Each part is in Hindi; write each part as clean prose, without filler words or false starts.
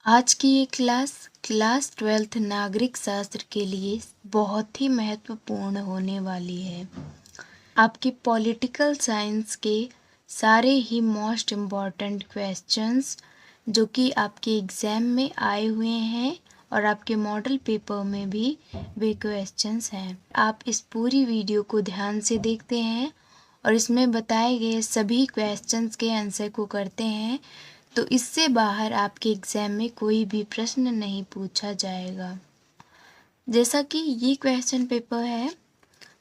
आज की ये क्लास 12th नागरिक शास्त्र के लिए बहुत ही महत्वपूर्ण होने वाली है। आपके पॉलिटिकल साइंस के सारे ही मोस्ट इम्पॉर्टेंट क्वेश्चंस जो कि आपके एग्ज़ाम में आए हुए हैं और आपके मॉडल पेपर में भी वे क्वेश्चंस हैं। आप इस पूरी वीडियो को ध्यान से देखते हैं और इसमें बताए गए सभी क्वेश्चंस के आंसर को करते हैं तो इससे बाहर आपके एग्ज़ाम में कोई भी प्रश्न नहीं पूछा जाएगा। जैसा कि ये क्वेश्चन पेपर है,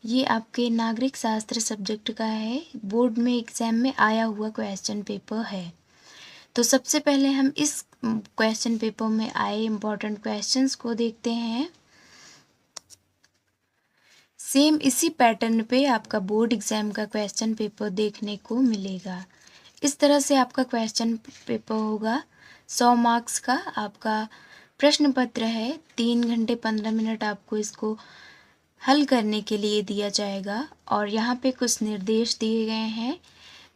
ये आपके नागरिक शास्त्र सब्जेक्ट का है, बोर्ड में एग्ज़ाम में आया हुआ क्वेश्चन पेपर है। तो सबसे पहले हम इस क्वेश्चन पेपर में आए इम्पॉर्टेंट क्वेश्चंस को देखते हैं। सेम इसी पैटर्न पे आपका बोर्ड एग्ज़ाम का क्वेश्चन पेपर देखने को मिलेगा। इस तरह से आपका क्वेश्चन पेपर होगा। 100 मार्क्स का आपका प्रश्न पत्र है। 3 घंटे 15 मिनट आपको इसको हल करने के लिए दिया जाएगा और यहाँ पे कुछ निर्देश दिए गए हैं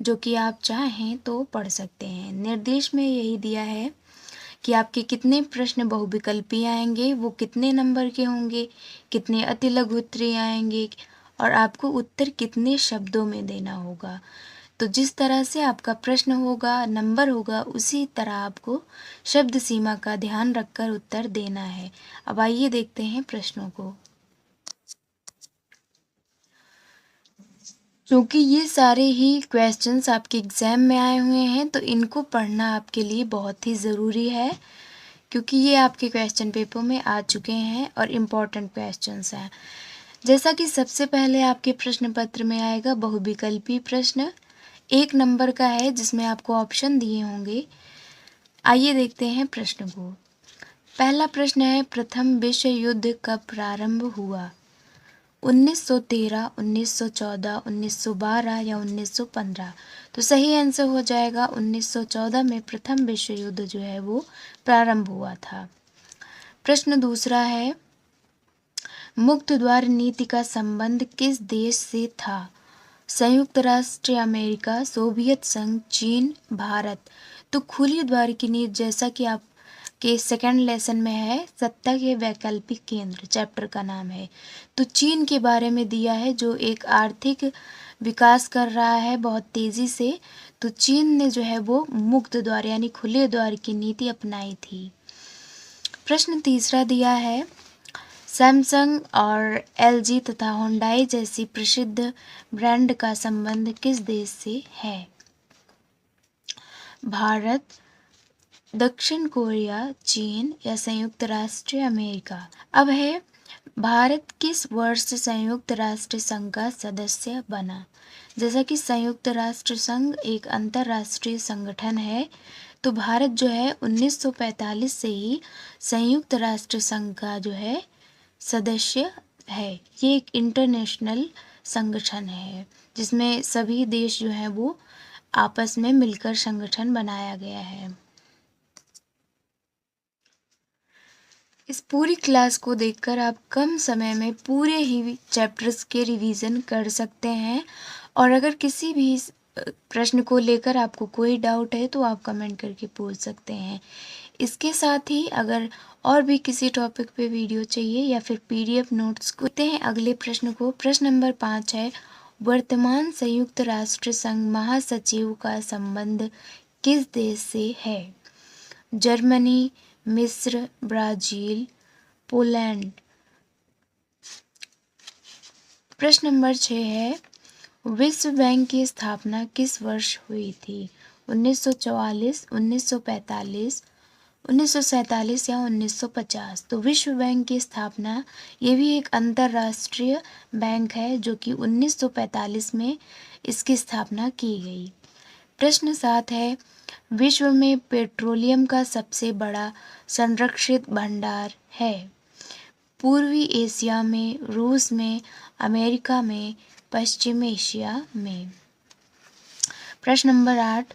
जो कि आप चाहें तो पढ़ सकते हैं। निर्देश में यही दिया है कि आपके कितने प्रश्न बहुविकल्पी आएंगे, वो कितने नंबर के होंगे, कितने अतिलघु उत्तरीय आएंगे और आपको उत्तर कितने शब्दों में देना होगा। तो जिस तरह से आपका प्रश्न होगा, नंबर होगा, उसी तरह आपको शब्द सीमा का ध्यान रखकर उत्तर देना है। अब आइए देखते हैं प्रश्नों को। क्योंकि ये सारे ही क्वेश्चंस आपके एग्ज़ाम में आए हुए हैं तो इनको पढ़ना आपके लिए बहुत ही ज़रूरी है क्योंकि ये आपके क्वेश्चन पेपर में आ चुके हैं और इम्पॉर्टेंट क्वेश्चंस हैं। जैसा कि सबसे पहले आपके प्रश्न पत्र में आएगा बहुविकल्पी प्रश्न, 1 नंबर का है जिसमें आपको ऑप्शन दिए होंगे। आइए देखते हैं प्रश्न को। पहला प्रश्न है, प्रथम विश्व युद्ध कब प्रारंभ हुआ? 1913, 1914, 1912 या 1915? तो सही आंसर हो जाएगा 1914 में प्रथम विश्व युद्ध जो है वो प्रारंभ हुआ था। प्रश्न दूसरा है, मुक्त द्वार नीति का संबंध किस देश से था? संयुक्त राष्ट्र अमेरिका, सोवियत संघ, चीन, भारत? तो खुली द्वार की नीति जैसा कि आपके सेकंड लेसन में है, सत्ता के वैकल्पिक केंद्र चैप्टर का नाम है। तो चीन के बारे में दिया है जो एक आर्थिक विकास कर रहा है बहुत तेज़ी से। तो चीन ने जो है वो मुक्त द्वार यानी खुले द्वार की नीति अपनाई थी। प्रश्न तीसरा दिया है, सैमसंग और एलजी तथा हुंडई जैसी प्रसिद्ध ब्रांड का संबंध किस देश से है? भारत, दक्षिण कोरिया, चीन या संयुक्त राष्ट्र अमेरिका? अब है, भारत किस वर्ष संयुक्त राष्ट्र संघ का सदस्य बना? जैसा कि संयुक्त राष्ट्र संघ एक अंतर्राष्ट्रीय संगठन है तो भारत जो है 1945 से ही संयुक्त राष्ट्र संघ का जो है सदस्य है। ये एक इंटरनेशनल संगठन है जिसमें सभी देश जो हैं वो आपस में मिलकर संगठन बनाया गया है। इस पूरी क्लास को देखकर आप कम समय में पूरे ही चैप्टर्स के रिवीजन कर सकते हैं और अगर किसी भी प्रश्न को लेकर आपको कोई डाउट है तो आप कमेंट करके पूछ सकते हैं। इसके साथ ही अगर और भी किसी टॉपिक पे वीडियो चाहिए या फिर पीडीएफ नोट्स करते हैं अगले प्रश्न को। प्रश्न नंबर 5 है, वर्तमान संयुक्त राष्ट्र संघ महासचिव का संबंध किस देश से है? जर्मनी, मिस्र, ब्राज़ील, पोलैंड? प्रश्न नंबर 6 है, विश्व बैंक की स्थापना किस वर्ष हुई थी? 1944, 1945, 1947 या 1950? तो विश्व बैंक की स्थापना, ये भी एक अंतर्राष्ट्रीय बैंक है जो कि 1945 में इसकी स्थापना की गई। प्रश्न 7 है, विश्व में पेट्रोलियम का सबसे बड़ा संरक्षित भंडार है? पूर्वी एशिया में, रूस में, अमेरिका में, पश्चिम एशिया में? प्रश्न नंबर 8,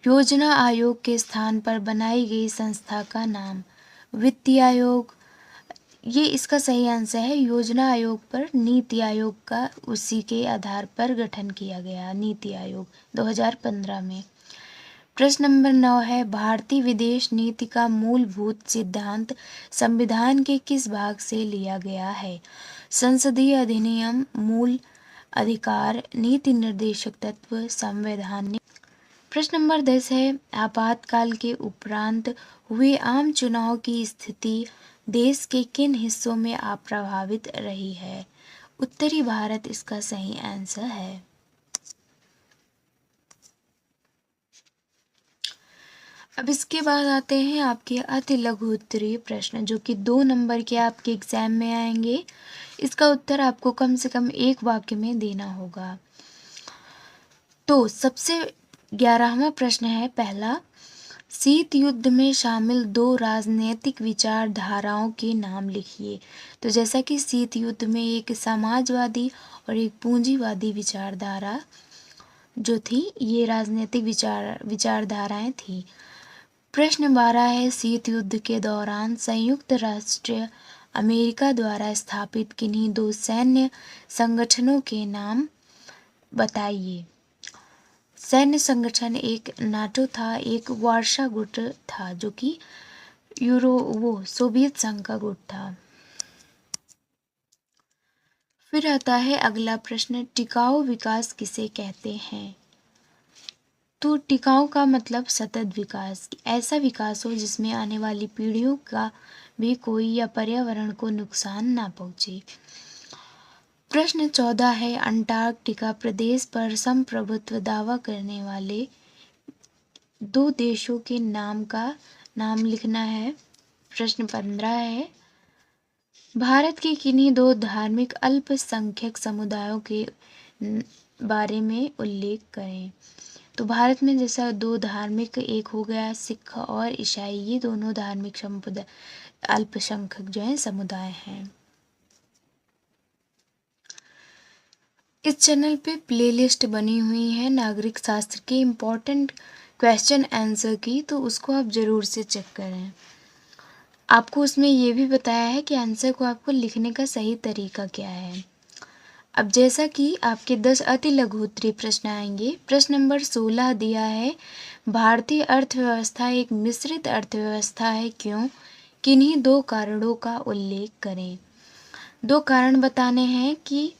योजना आयोग के स्थान पर बनाई गई संस्था का नाम? वित्तीय आयोग? ये इसका सही आंसर है। योजना आयोग पर नीति आयोग का उसी के आधार पर गठन किया गया, नीति आयोग 2015 में। प्रश्न नंबर 9 है, भारतीय विदेश नीति का मूलभूत सिद्धांत संविधान के किस भाग से लिया गया है? संसदीय अधिनियम, मूल अधिकार, नीति निर्देशक तत्व, संवैधानिक। प्रश्न नंबर 10 है, आपातकाल के उपरांत हुए आम चुनाव की स्थिति देश के किन हिस्सों में अप्रभावित रही है? उत्तरी भारत इसका सही आंसर है। अब इसके बाद आते हैं आपके अति लघु उत्तरीय प्रश्न, जो कि 2 नंबर के आपके एग्जाम में आएंगे। इसका उत्तर आपको कम से कम एक वाक्य में देना होगा। तो सबसे 11वां प्रश्न है, पहला, शीत युद्ध में शामिल 2 राजनीतिक विचारधाराओं के नाम लिखिए। तो जैसा कि शीत युद्ध में एक समाजवादी और एक पूंजीवादी विचारधारा जो थी, ये राजनीतिक विचारधाराएं थी। प्रश्न 12 है, शीत युद्ध के दौरान संयुक्त राष्ट्र अमेरिका द्वारा स्थापित किन्हीं 2 सैन्य संगठनों के नाम बताइए। सैन्य संगठन एक नाटो था, एक वार्शा गुट था जो कि सोवियत संघ का गुट था। फिर आता है अगला प्रश्न, टिकाऊ विकास किसे कहते हैं? तो टिकाऊ का मतलब सतत विकास, ऐसा विकास हो जिसमें आने वाली पीढ़ियों का भी कोई या पर्यावरण को नुकसान ना पहुंचे। प्रश्न 14 है, अंटार्कटिका प्रदेश पर संप्रभुत्व दावा करने वाले 2 देशों के नाम का नाम लिखना है। प्रश्न 15 है, भारत के किन्हीं 2 धार्मिक अल्पसंख्यक समुदायों के बारे में उल्लेख करें। तो भारत में जैसा 2 धार्मिक, एक हो गया सिख और ईसाई, ये दोनों धार्मिक समुदाय अल्पसंख्यक जो है समुदाय हैं। इस चैनल पे प्लेलिस्ट बनी हुई है नागरिक शास्त्र के इम्पोर्टेंट क्वेश्चन आंसर की, तो उसको आप ज़रूर से चेक करें। आपको उसमें ये भी बताया है कि आंसर को आपको लिखने का सही तरीका क्या है। अब जैसा कि आपके 10 अति लघु उत्तरीय प्रश्न आएंगे। प्रश्न नंबर 16 दिया है, भारतीय अर्थव्यवस्था एक मिश्रित अर्थव्यवस्था है, क्यों? किन्हीं 2 कारणों का उल्लेख करें। 2 कारण बताने हैं कि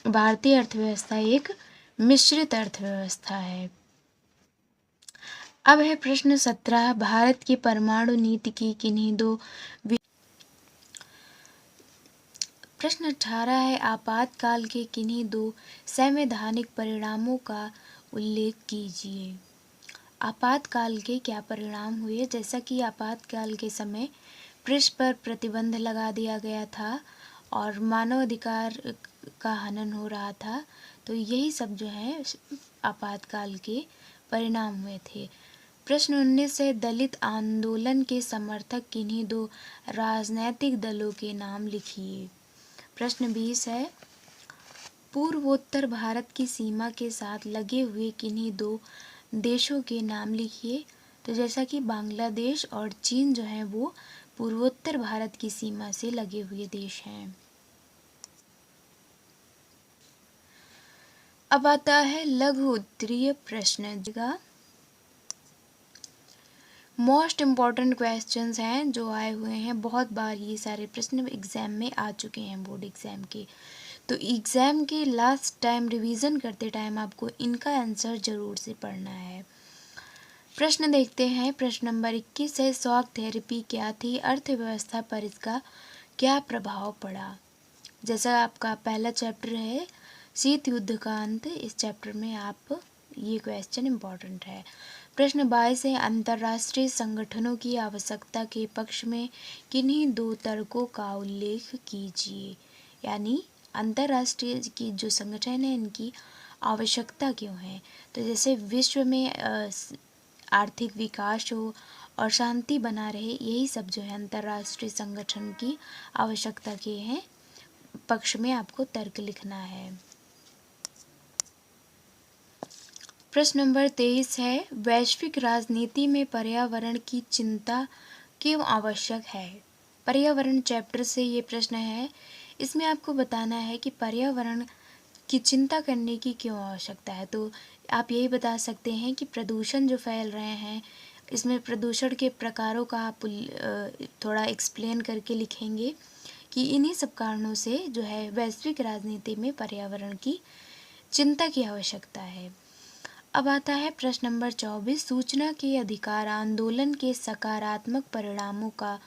भारतीय अर्थव्यवस्था एक मिश्रित अर्थव्यवस्था है। अब है प्रश्न 17, भारत की परमाणु नीति की किन्हीं 2। प्रश्न 18 है, आपातकाल के किन्हीं 2 संवैधानिक परिणामों का उल्लेख कीजिए। आपातकाल के क्या परिणाम हुए? जैसा कि आपातकाल के समय प्रेस पर प्रतिबंध लगा दिया गया था और मानवाधिकार का हनन हो रहा था, तो यही सब जो है आपातकाल के परिणाम हुए थे। प्रश्न 19 है, दलित आंदोलन के समर्थक किन्हीं 2 राजनैतिक दलों के नाम लिखिए। प्रश्न 20 है, पूर्वोत्तर भारत की सीमा के साथ लगे हुए किन्हीं 2 देशों के नाम लिखिए। तो जैसा कि बांग्लादेश और चीन जो है वो पूर्वोत्तर भारत की सीमा से लगे हुए देश हैं। अब आता है लघु उत्तरीय प्रश्न का मोस्ट इम्पॉर्टेंट क्वेश्चंस हैं जो आए हुए हैं। बहुत बार ये सारे प्रश्न एग्जाम में आ चुके हैं, बोर्ड एग्जाम के। तो एग्जाम के लास्ट टाइम रिवीजन करते टाइम आपको इनका आंसर जरूर से पढ़ना है। प्रश्न देखते हैं। प्रश्न नंबर 21 है, शॉक थेरेपी क्या थी? अर्थव्यवस्था पर इसका क्या प्रभाव पड़ा? जैसा आपका पहला चैप्टर है शीत युद्ध का अंत, इस चैप्टर में आप ये क्वेश्चन इम्पॉर्टेंट है। प्रश्न 22 है, अंतर्राष्ट्रीय संगठनों की आवश्यकता के पक्ष में किन्हीं 2 तर्कों का उल्लेख कीजिए। यानी अंतर्राष्ट्रीय की जो संगठन है इनकी आवश्यकता क्यों है? तो जैसे विश्व में आर्थिक विकास हो और शांति बना रहे, यही सब जो है अंतर्राष्ट्रीय संगठन की आवश्यकता के हैं पक्ष में आपको तर्क लिखना है। प्रश्न नंबर 23 है, वैश्विक राजनीति में पर्यावरण की चिंता क्यों आवश्यक है? पर्यावरण चैप्टर से ये प्रश्न है। इसमें आपको बताना है कि पर्यावरण की चिंता करने की क्यों आवश्यकता है? तो आप यही बता सकते हैं कि प्रदूषण जो फैल रहे हैं, इसमें प्रदूषण के प्रकारों का आप थोड़ा एक्सप्लेन करके लिखेंगे कि इन्हीं सब कारणों से जो है वैश्विक राजनीति में पर्यावरण की चिंता की आवश्यकता है। अब आता है प्रश्न नंबर 24, सूचना के अधिकार आंदोलन के सकारात्मक परिणामों का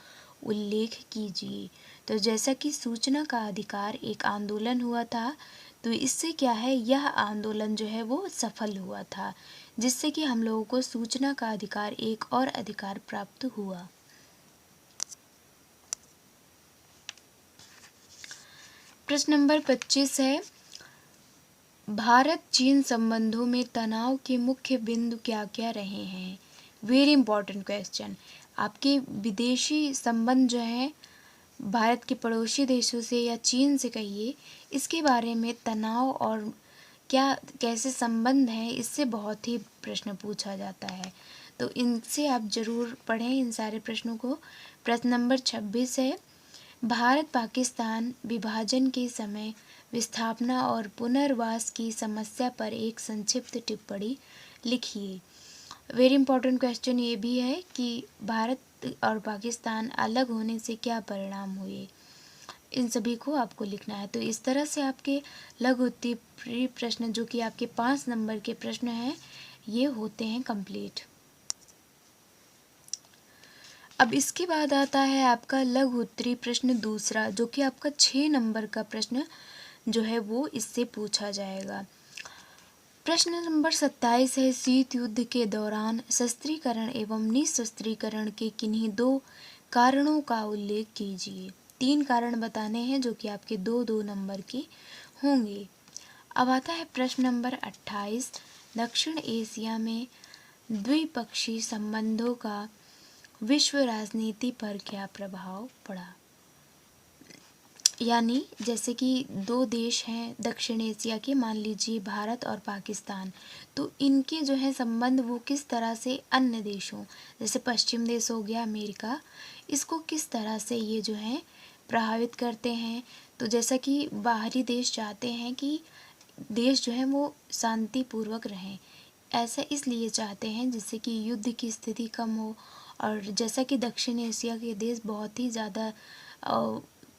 उल्लेख कीजिए। तो जैसा कि सूचना का अधिकार एक आंदोलन हुआ था, तो इससे क्या है, यह आंदोलन जो है वो सफल हुआ था, जिससे कि हम लोगों को सूचना का अधिकार एक और अधिकार प्राप्त हुआ। प्रश्न नंबर 25 है, भारत चीन संबंधों में तनाव के मुख्य बिंदु क्या क्या रहे हैं? Very important question. आपके विदेशी संबंध जो हैं भारत के पड़ोसी देशों से या चीन से कहिए, इसके बारे में तनाव और क्या कैसे संबंध हैं, इससे बहुत ही प्रश्न पूछा जाता है। तो इनसे आप ज़रूर पढ़ें इन सारे प्रश्नों को। प्रश्न नंबर 26 है, भारत पाकिस्तान विभाजन के समय विस्थापना और पुनर्वास की समस्या पर एक संक्षिप्त टिप्पणी लिखिए। वेरी इंपॉर्टेंट क्वेश्चन ये भी है कि भारत और पाकिस्तान अलग होने से क्या परिणाम हुए, इन सभी को आपको लिखना है। तो इस तरह से आपके लघु उत्तरीय प्रश्न जो कि आपके 5 नंबर के प्रश्न हैं, ये होते हैं कंप्लीट। अब इसके बाद आता है आपका लघु उत्तरीय प्रश्न दूसरा, जो कि आपका 6 नंबर का प्रश्न जो है वो इससे पूछा जाएगा। प्रश्न नंबर 27 है, शीत युद्ध के दौरान शस्त्रीकरण एवं निशस्त्रीकरण के किन्हीं 2 कारणों का उल्लेख कीजिए। 3 कारण बताने हैं जो कि आपके 2-2 नंबर के होंगे। अब आता है प्रश्न नंबर 28, दक्षिण एशिया में द्विपक्षीय संबंधों का विश्व राजनीति पर क्या प्रभाव पड़ा? यानी जैसे कि 2 देश हैं दक्षिण एशिया के, मान लीजिए भारत और पाकिस्तान, तो इनके जो है संबंध वो किस तरह से अन्य देशों जैसे पश्चिम देश हो गया अमेरिका, इसको किस तरह से ये जो है प्रभावित करते हैं। तो जैसा कि बाहरी देश चाहते हैं कि देश जो है वो शांतिपूर्वक रहें, ऐसा इसलिए चाहते हैं जिससे कि युद्ध की स्थिति कम हो। और जैसा कि दक्षिण एशिया के देश बहुत ही ज़्यादा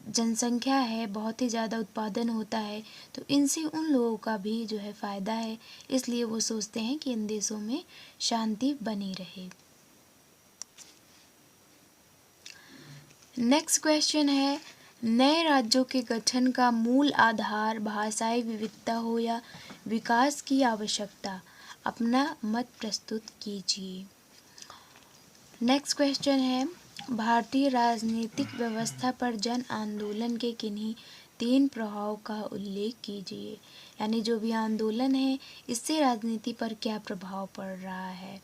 जनसंख्या है, बहुत ही ज़्यादा उत्पादन होता है, तो इनसे उन लोगों का भी जो है फ़ायदा है, इसलिए वो सोचते हैं कि इन देशों में शांति बनी रहे। नेक्स्ट क्वेश्चन है, नए राज्यों के गठन का मूल आधार भाषाई विविधता हो या विकास की आवश्यकता? अपना मत प्रस्तुत कीजिए। नेक्स्ट क्वेश्चन है, भारतीय राजनीतिक व्यवस्था पर जन आंदोलन के किन्हीं 3 प्रभाव का उल्लेख कीजिए। यानी जो भी आंदोलन है इससे राजनीति पर क्या प्रभाव पड़ रहा है।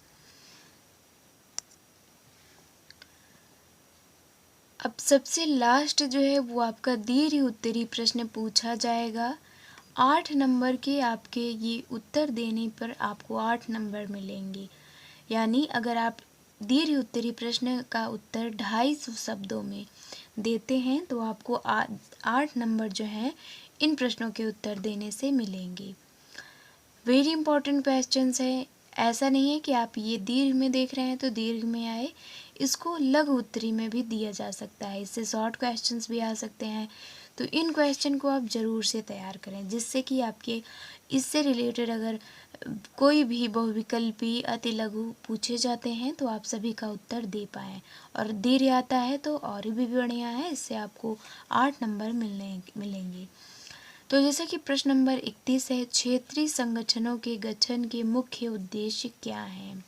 अब सबसे लास्ट जो है वो आपका दीर्घ उत्तरीय प्रश्न पूछा जाएगा। 8 नंबर के आपके ये उत्तर देने पर आपको 8 नंबर मिलेंगे। यानी अगर आप दीर्घ उत्तरीय प्रश्न का उत्तर 250 शब्दों में देते हैं तो आपको 8 नंबर जो हैं इन प्रश्नों के उत्तर देने से मिलेंगे। वेरी इंपॉर्टेंट क्वेश्चंस है। ऐसा नहीं है कि आप ये दीर्घ में देख रहे हैं तो दीर्घ में आए, इसको लघु उत्तरीय में भी दिया जा सकता है, इससे शॉर्ट क्वेश्चंस भी आ सकते हैं। तो इन क्वेश्चन को आप ज़रूर से तैयार करें, जिससे कि आपके इससे रिलेटेड अगर कोई भी बहुविकल्पी अति लघु पूछे जाते हैं तो आप सभी का उत्तर दे पाएँ। और दीर्घ आता है तो और भी बढ़िया है, इससे आपको 8 नंबर मिलेंगे। तो जैसे कि प्रश्न नंबर 31 है, क्षेत्रीय संगठनों के गठन के मुख्य उद्देश्य क्या हैं?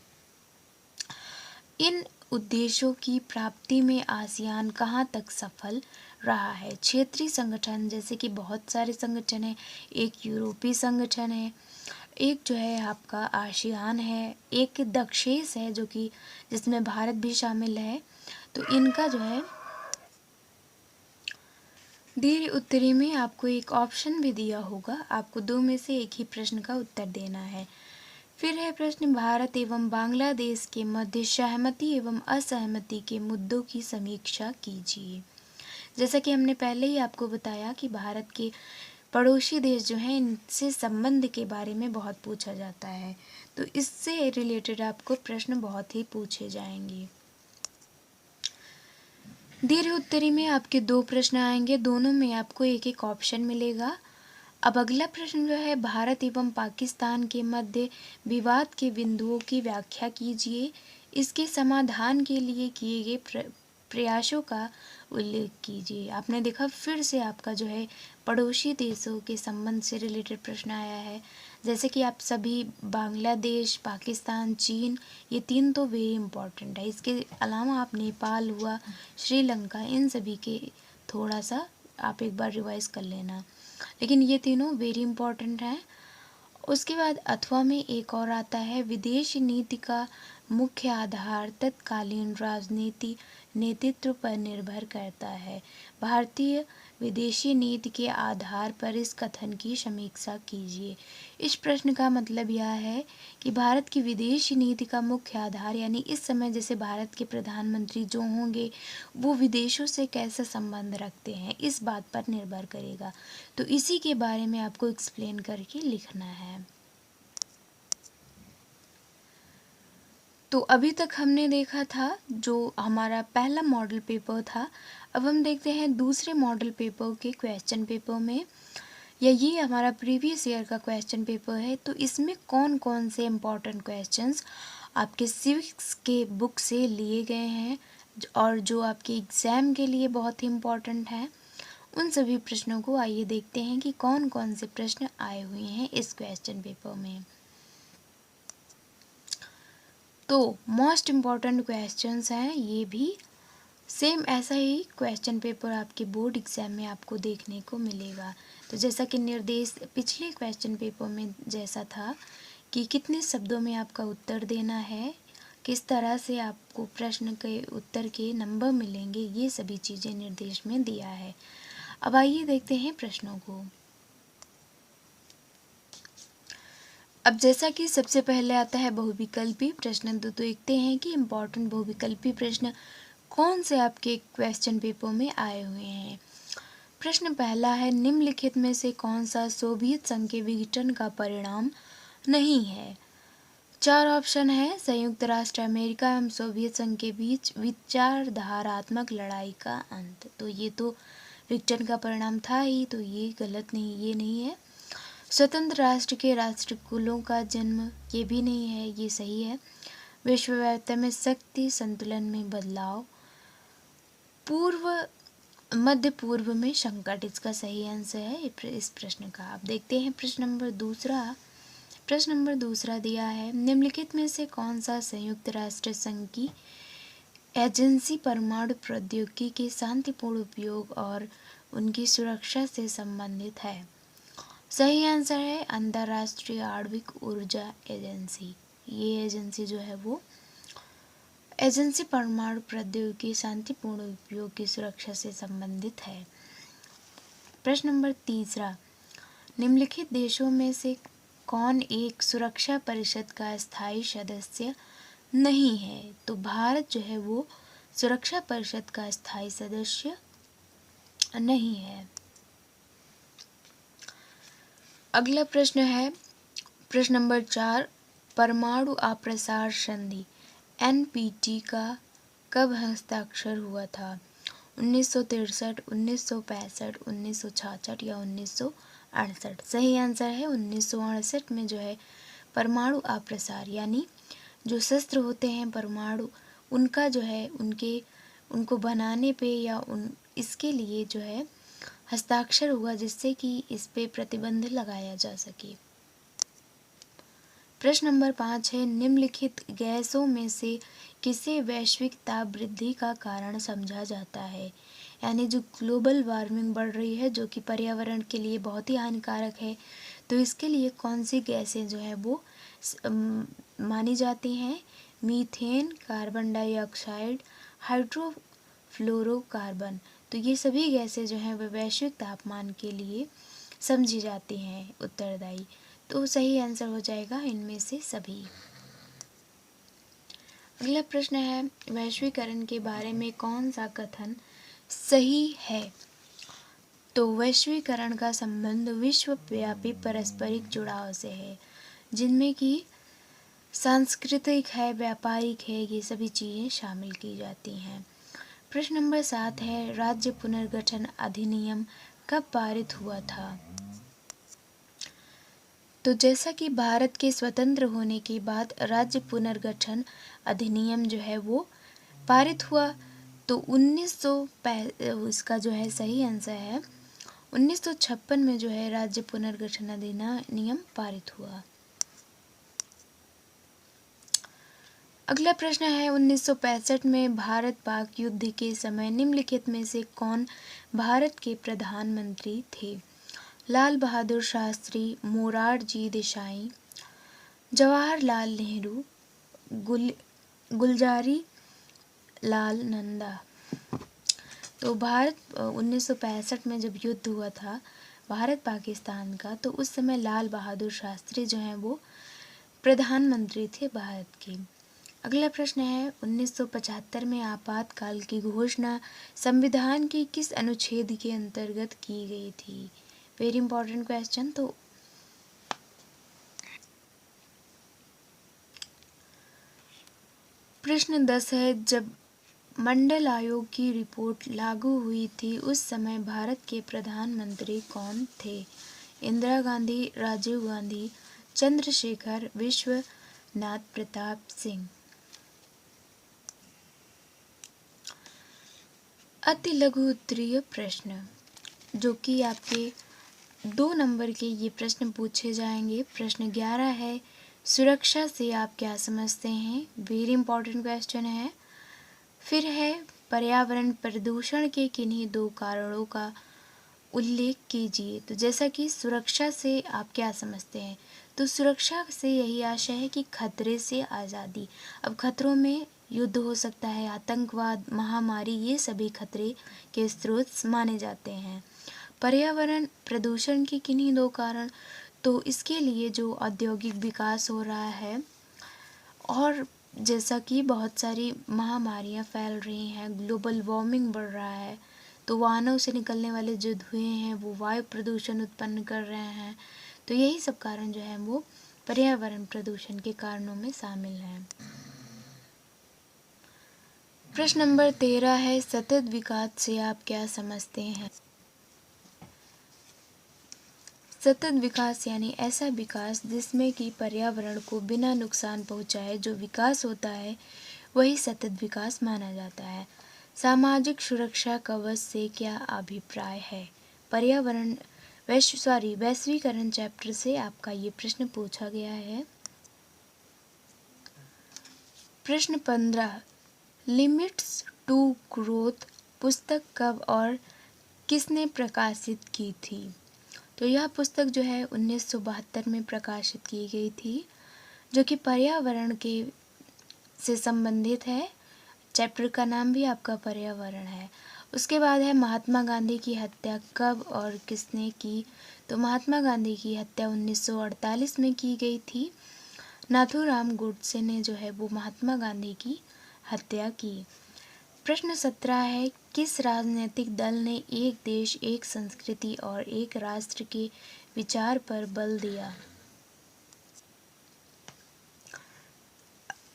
इन उद्देश्यों की प्राप्ति में आसियान कहाँ तक सफल रहा है? क्षेत्रीय संगठन जैसे कि बहुत सारे संगठन हैं, एक यूरोपीय संगठन है, एक जो है आपका आसियान है, एक दक्षेस है जो कि जिसमें भारत भी शामिल है। तो इनका जो है दीर्घ उत्तरीय में आपको एक ऑप्शन भी दिया होगा, आपको 2 में से एक ही प्रश्न का उत्तर देना है। फिर है प्रश्न, भारत एवं बांग्लादेश के मध्य सहमति एवं असहमति के मुद्दों की समीक्षा कीजिए। जैसा कि हमने पहले ही आपको बताया कि भारत के पड़ोसी देश जो हैं इनसे संबंध के बारे में बहुत पूछा जाता है, तो इससे रिलेटेड आपको प्रश्न बहुत ही पूछे जाएंगे। दीर्घ उत्तरी में आपके 2 प्रश्न आएंगे, दोनों में आपको एक एक ऑप्शन मिलेगा। अब अगला प्रश्न जो है, भारत एवं पाकिस्तान के मध्य विवाद के बिंदुओं की व्याख्या कीजिए, इसके समाधान के लिए किए गए प्रयासों का उल्लेख कीजिए। आपने देखा फिर से आपका जो है पड़ोसी देशों के संबंध से रिलेटेड प्रश्न आया है, जैसे कि आप सभी बांग्लादेश, पाकिस्तान, चीन, ये 3 तो वेरी इंपॉर्टेंट है। इसके अलावा आप नेपाल हुआ, श्रीलंका, इन सभी के थोड़ा सा आप एक बार रिवाइज कर लेना, लेकिन ये तीनों वेरी इंपॉर्टेंट हैं। उसके बाद अथवा में एक और आता है, विदेश नीति का मुख्य आधार तत्कालीन राजनीति नेतृत्व पर निर्भर करता है। भारतीय विदेशी नीति के आधार पर इस कथन की समीक्षा कीजिए। इस प्रश्न का मतलब यह है कि भारत की विदेशी नीति का मुख्य आधार, यानी इस समय जैसे भारत के प्रधानमंत्री जो होंगे वो विदेशों से कैसा संबंध रखते हैं, इस बात पर निर्भर करेगा। तो इसी के बारे में आपको एक्सप्लेन करके लिखना है। तो अभी तक हमने देखा था जो हमारा पहला मॉडल पेपर था। अब हम देखते हैं दूसरे मॉडल पेपर के क्वेश्चन पेपर में, या ये हमारा प्रीवियस ईयर का क्वेश्चन पेपर है, तो इसमें कौन कौन से इम्पोर्टेंट क्वेश्चंस आपके सिविक्स के बुक से लिए गए हैं और जो आपके एग्ज़ाम के लिए बहुत ही इम्पोर्टेंट है। उन सभी प्रश्नों को आइए देखते हैं कि कौन कौन से प्रश्न आए हुए हैं इस क्वेश्चन पेपर में। तो मोस्ट इम्पॉर्टेंट क्वेश्चंस हैं, ये भी सेम ऐसा ही क्वेश्चन पेपर आपके बोर्ड एग्ज़ाम में आपको देखने को मिलेगा। तो जैसा कि निर्देश पिछले क्वेश्चन पेपर में जैसा था कि कितने शब्दों में आपका उत्तर देना है, किस तरह से आपको प्रश्न के उत्तर के नंबर मिलेंगे, ये सभी चीज़ें निर्देश में दिया है। अब आइए देखते हैं प्रश्नों को। अब जैसा कि सबसे पहले आता है बहुविकल्पी प्रश्न, तो देखते हैं कि इम्पॉर्टेंट बहुविकल्पी प्रश्न कौन से आपके क्वेश्चन पेपर में आए हुए हैं। प्रश्न पहला है, निम्नलिखित में से कौन सा सोवियत संघ के विघटन का परिणाम नहीं है। 4 ऑप्शन है, संयुक्त राष्ट्र अमेरिका एवं सोवियत संघ के बीच विचारधारात्मक लड़ाई का अंत, तो ये तो विघटन का परिणाम था ही, तो ये गलत नहीं, ये नहीं है। स्वतंत्र राष्ट्र के राष्ट्रकुलों का जन्म, ये भी नहीं है, ये सही है। विश्वव्यवस्था में शक्ति संतुलन में बदलाव, मध्य पूर्व में संकट, इसका सही आंसर है इस प्रश्न का। अब देखते हैं प्रश्न नंबर दूसरा दिया है, निम्नलिखित में से कौन सा संयुक्त राष्ट्र संघ की एजेंसी परमाणु प्रौद्योगिकी के शांतिपूर्ण उपयोग और उनकी सुरक्षा से संबंधित है। सही आंसर है अंतर्राष्ट्रीय आणविक ऊर्जा एजेंसी। ये एजेंसी जो है वो एजेंसी परमाणु प्रौद्योगिकी शांतिपूर्ण उपयोग की सुरक्षा से संबंधित है। प्रश्न नंबर तीसरा, निम्नलिखित देशों में से कौन एक सुरक्षा परिषद का स्थायी सदस्य नहीं है। तो भारत जो है वो सुरक्षा परिषद का स्थायी सदस्य नहीं है। अगला प्रश्न है प्रश्न नंबर 4, परमाणु अप्रसार संधि NPT का कब हस्ताक्षर हुआ था। 1963, 1965, 1966 या 1968। सही आंसर है 1968 में जो है परमाणु अप्रसार, यानी जो शस्त्र होते हैं परमाणु, उनका जो है उनको बनाने पे या इसके लिए जो है हस्ताक्षर हुआ, जिससे कि इस पे प्रतिबंध लगाया जा सके। प्रश्न नंबर 5 है, निम्नलिखित गैसों में से किसे वैश्विक ताप वृद्धि का कारण समझा जाता है। यानी जो ग्लोबल वार्मिंग बढ़ रही है, जो कि पर्यावरण के लिए बहुत ही हानिकारक है, तो इसके लिए कौन सी गैसें जो है वो मानी जाती हैं। मीथेन, कार्बन डाइऑक्साइड, हाइड्रोफ्लोरोकार्बन, तो ये सभी गैसें जो हैं वह वैश्विक तापमान के लिए समझी जाती हैं उत्तरदायी। तो सही आंसर हो जाएगा इनमें से सभी। अगला प्रश्न है, वैश्वीकरण के बारे में कौन सा कथन सही है। तो वैश्वीकरण का संबंध विश्वव्यापी पारस्परिक जुड़ाव से है, जिनमें कि सांस्कृतिक है, व्यापारिक है, ये सभी चीज़ें शामिल की जाती हैं। प्रश्न नंबर 7 है, राज्य पुनर्गठन अधिनियम कब पारित हुआ था? तो जैसा कि भारत के स्वतंत्र होने के बाद राज्य पुनर्गठन अधिनियम जो है वो पारित हुआ, तो 1900 इसका जो है सही आंसर है 1956 में जो है राज्य पुनर्गठन अधिनियम पारित हुआ। अगला प्रश्न है, 1965 में भारत पाक युद्ध के समय निम्नलिखित में से कौन भारत के प्रधानमंत्री थे? लाल बहादुर शास्त्री, मोरारजी देसाई, जवाहरलाल नेहरू, गुलजारी लाल नंदा। तो भारत 1965 में जब युद्ध हुआ था भारत पाकिस्तान का, तो उस समय लाल बहादुर शास्त्री जो हैं वो प्रधानमंत्री थे भारत के। अगला प्रश्न है, 1975 में आपातकाल की घोषणा संविधान के किस अनुच्छेद के अंतर्गत की गई थी? Very important question. तो प्रश्न 10 है, जब मंडल आयोग की रिपोर्ट लागू हुई थी उस समय भारत के प्रधानमंत्री कौन थे? इंदिरा गांधी, राजीव गांधी, चंद्रशेखर, विश्वनाथ प्रताप सिंह। अति लघु उत्तरीय प्रश्न, जो कि आपके 2 नंबर के ये प्रश्न पूछे जाएंगे। प्रश्न 11 है, सुरक्षा से आप क्या समझते हैं? वेरी इंपॉर्टेंट क्वेश्चन है। फिर है, पर्यावरण प्रदूषण के किन्हीं 2 कारणों का उल्लेख कीजिए। तो जैसा कि सुरक्षा से आप क्या समझते हैं, तो सुरक्षा से यही आशय है कि खतरे से आज़ादी। अब खतरों में युद्ध हो सकता है, आतंकवाद, महामारी, ये सभी खतरे के स्रोत माने जाते हैं। पर्यावरण प्रदूषण के किन्हीं 2 कारण, तो इसके लिए जो औद्योगिक विकास हो रहा है और जैसा कि बहुत सारी महामारियां फैल रही हैं, ग्लोबल वार्मिंग बढ़ रहा है, तो वाहनों से निकलने वाले जो धुएं हैं वो वायु प्रदूषण उत्पन्न कर रहे हैं। तो यही सब कारण जो है वो पर्यावरण प्रदूषण के कारणों में शामिल हैं। प्रश्न नंबर 13 है, सतत विकास से आप क्या समझते हैं? सतत विकास यानी ऐसा विकास जिसमें कि पर्यावरण को बिना नुकसान पहुंचाए जो विकास होता है वही सतत विकास माना जाता है। सामाजिक सुरक्षा कवच से क्या अभिप्राय है? पर्यावरण वैश्वीकरण चैप्टर से आपका ये प्रश्न पूछा गया है। प्रश्न 15, लिमिट्स टू ग्रोथ पुस्तक कब और किसने प्रकाशित की थी? तो यह पुस्तक जो है 1972 में प्रकाशित की गई थी, जो कि पर्यावरण के से संबंधित है। चैप्टर का नाम भी आपका पर्यावरण है। उसके बाद है, महात्मा गांधी की हत्या कब और किसने की? तो महात्मा गांधी की हत्या 1948 में की गई थी। नाथूराम गोडसे ने जो है वो महात्मा गांधी की हत्या की। प्रश्न 17 है, किस राजनीतिक दल ने एक देश, एक संस्कृति और एक राष्ट्र के विचार पर बल दिया?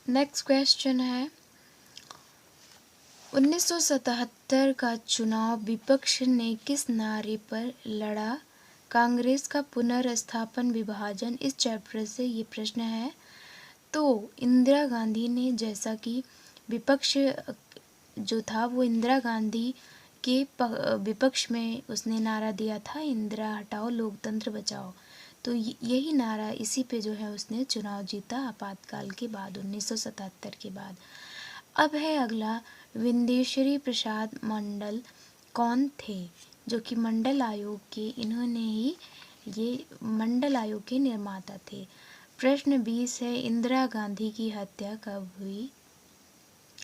नेक्स्ट क्वेश्चन है, 1977 का चुनाव विपक्ष ने किस नारे पर लड़ा? कांग्रेस का पुनर्स्थापन विभाजन। इस चैप्टर से ये प्रश्न है। तो इंदिरा गांधी ने, जैसा कि विपक्ष जो था वो इंदिरा गांधी के विपक्ष में उसने नारा दिया था, इंदिरा हटाओ लोकतंत्र बचाओ। तो यही नारा, इसी पे जो है उसने चुनाव जीता आपातकाल के बाद, 1977 के बाद। अब है अगला, विंदेश्वरी प्रसाद मंडल कौन थे? जो कि मंडल आयोग के, इन्होंने ही ये मंडल आयोग के निर्माता थे। प्रश्न 20 है, इंदिरा गांधी की हत्या कब हुई?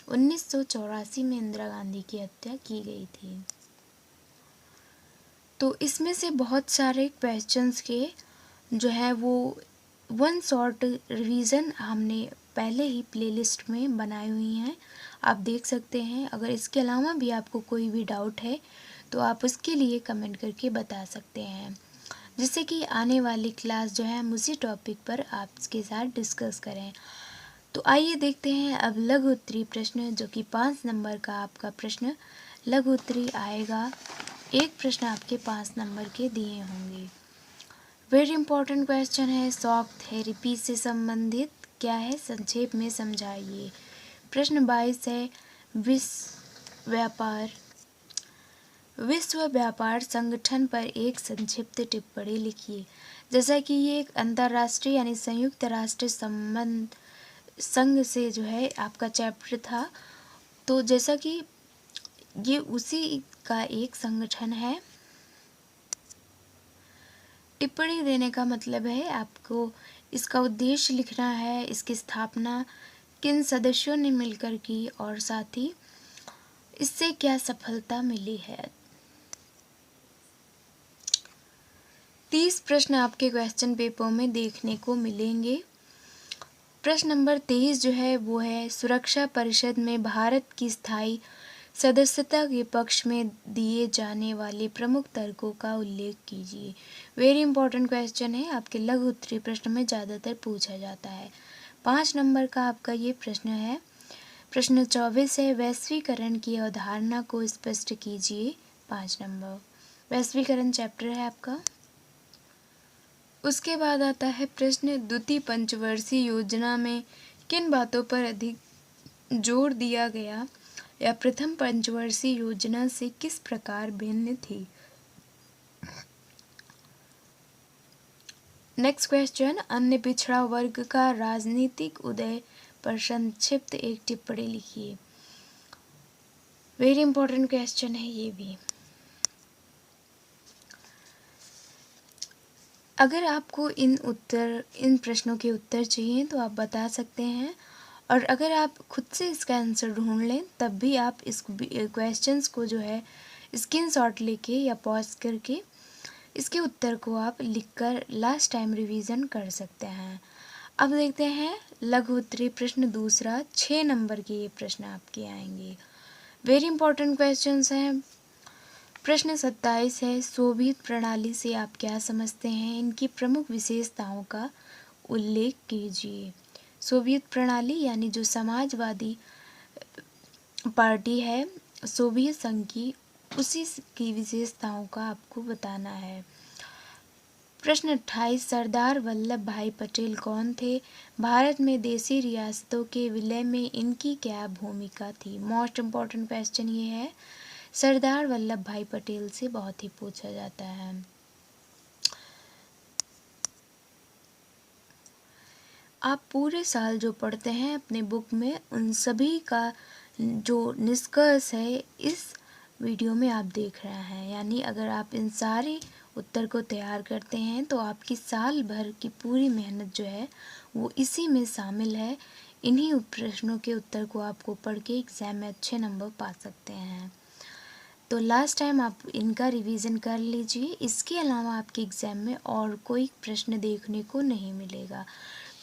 1984 में इंदिरा गांधी की हत्या की गई थी। तो इसमें से बहुत सारे क्वेश्चंस के जो है वो वन शॉर्ट रिवीजन हमने पहले ही प्लेलिस्ट में बनाई हुई हैं, आप देख सकते हैं। अगर इसके अलावा भी आपको कोई भी डाउट है तो आप उसके लिए कमेंट करके बता सकते हैं, जिससे कि आने वाली क्लास जो है हम उसी टॉपिक पर आपके साथ डिस्कस करें। तो आइए देखते हैं अब लघु उत्तरीय प्रश्न, जो कि 5 नंबर का आपका प्रश्न लघु उत्तरीय आएगा। एक प्रश्न आपके 5 नंबर के दिए होंगे। वेरी इंपॉर्टेंट क्वेश्चन है, शॉक थेरेपी से संबंधित क्या है, संक्षेप में समझाइए। प्रश्न 22 है, विश्व व्यापार संगठन पर एक संक्षिप्त टिप्पणी लिखिए। जैसा कि ये एक अंतर्राष्ट्रीय यानी संयुक्त राष्ट्र संघ से जो है आपका चैप्टर था, तो जैसा कि ये उसी का एक संगठन है। टिप्पणी देने का मतलब है आपको इसका उद्देश्य लिखना है, इसकी स्थापना किन सदस्यों ने मिलकर की और साथ ही इससे क्या सफलता मिली है। 30 प्रश्न आपके क्वेश्चन पेपर में देखने को मिलेंगे। प्रश्न नंबर 23 जो है वो है, सुरक्षा परिषद में भारत की स्थायी सदस्यता के पक्ष में दिए जाने वाले प्रमुख तर्कों का उल्लेख कीजिए। वेरी इंपॉर्टेंट क्वेश्चन है, आपके लघु उत्तरीय प्रश्न में ज़्यादातर पूछा जाता है। 5 नंबर का आपका ये प्रश्न है। प्रश्न 24 है, वैश्वीकरण की अवधारणा को स्पष्ट कीजिए। 5 नंबर वैश्वीकरण चैप्टर है आपका। उसके बाद आता है प्रश्न, द्वितीय पंचवर्षीय योजना में किन बातों पर अधिक जोर दिया गया या प्रथम पंचवर्षीय योजना से किस प्रकार भिन्न थी। नेक्स्ट क्वेश्चन, अन्य पिछड़ा वर्ग का राजनीतिक उदय पर संक्षिप्त एक टिप्पणी लिखिए। वेरी इंपॉर्टेंट क्वेश्चन है ये भी। अगर आपको इन प्रश्नों के उत्तर चाहिए तो आप बता सकते हैं, और अगर आप खुद से इसका आंसर ढूंढ लें तब भी आप इस क्वेश्चंस को जो है स्क्रीनशॉट लेके या पॉज करके इसके उत्तर को आप लिखकर लास्ट टाइम रिवीजन कर सकते हैं। अब देखते हैं लघु उत्तरीय प्रश्न दूसरा, 6 नंबर के ये प्रश्न आपके आएंगे। वेरी इंपॉर्टेंट क्वेश्चंस हैं। प्रश्न 27 है, सोवियत प्रणाली से आप क्या समझते हैं, इनकी प्रमुख विशेषताओं का उल्लेख कीजिए। सोवियत प्रणाली यानी जो समाजवादी पार्टी है सोवियत संघ की, उसी की विशेषताओं का आपको बताना है। प्रश्न 28, सरदार वल्लभ भाई पटेल कौन थे, भारत में देशी रियासतों के विलय में इनकी क्या भूमिका थी। मोस्ट इम्पॉर्टेंट क्वेश्चन ये है, सरदार वल्लभ भाई पटेल से बहुत ही पूछा जाता है। आप पूरे साल जो पढ़ते हैं अपने बुक में, उन सभी का जो निष्कर्ष है इस वीडियो में आप देख रहे हैं। यानी अगर आप इन सारे उत्तर को तैयार करते हैं तो आपकी साल भर की पूरी मेहनत जो है वो इसी में शामिल है। इन्हीं प्रश्नों के उत्तर को आपको पढ़ के एग्ज़ाम में अच्छे नंबर पा सकते हैं। तो लास्ट टाइम आप इनका रिवीजन कर लीजिए। इसके अलावा आपके एग्ज़ाम में और कोई प्रश्न देखने को नहीं मिलेगा।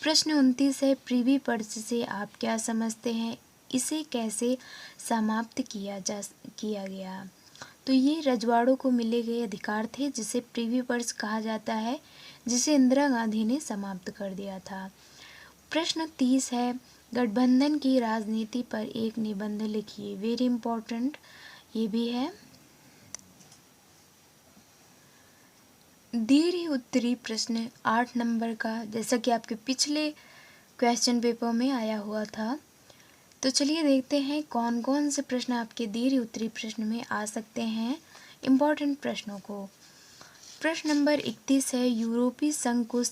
प्रश्न 29 है, प्रीवी पर्स से आप क्या समझते हैं, इसे कैसे समाप्त किया गया। तो ये रजवाड़ों को मिले गए अधिकार थे जिसे प्रीवी पर्स कहा जाता है, जिसे इंदिरा गांधी ने समाप्त कर दिया था। प्रश्न 30 है, गठबंधन की राजनीति पर एक निबंध लिखिए। वेरी इंपॉर्टेंट ये भी है। दीर्घ उत्तरीय प्रश्न 8 नंबर का, जैसा कि आपके पिछले क्वेश्चन पेपर में आया हुआ था। तो चलिए देखते हैं कौन कौन से प्रश्न आपके दीर्घ उत्तरीय प्रश्न में आ सकते हैं इम्पॉर्टेंट प्रश्नों को। प्रश्न नंबर 31 है, यूरोपीय संघ को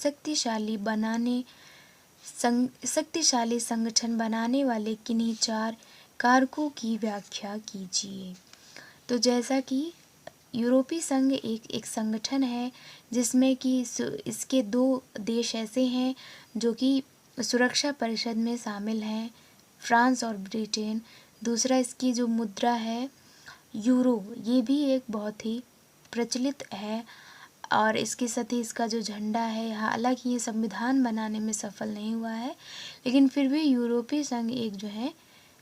शक्तिशाली संगठन बनाने वाले किन्हीं 4 कारकों की व्याख्या कीजिए। तो जैसा कि यूरोपीय संघ एक संगठन है जिसमें कि इसके 2 देश ऐसे हैं जो कि सुरक्षा परिषद में शामिल हैं, फ्रांस और ब्रिटेन। दूसरा इसकी जो मुद्रा है यूरो, ये भी एक बहुत ही प्रचलित है, और इसके साथ ही इसका जो झंडा है, हालांकि ये संविधान बनाने में सफल नहीं हुआ है, लेकिन फिर भी यूरोपीय संघ एक जो है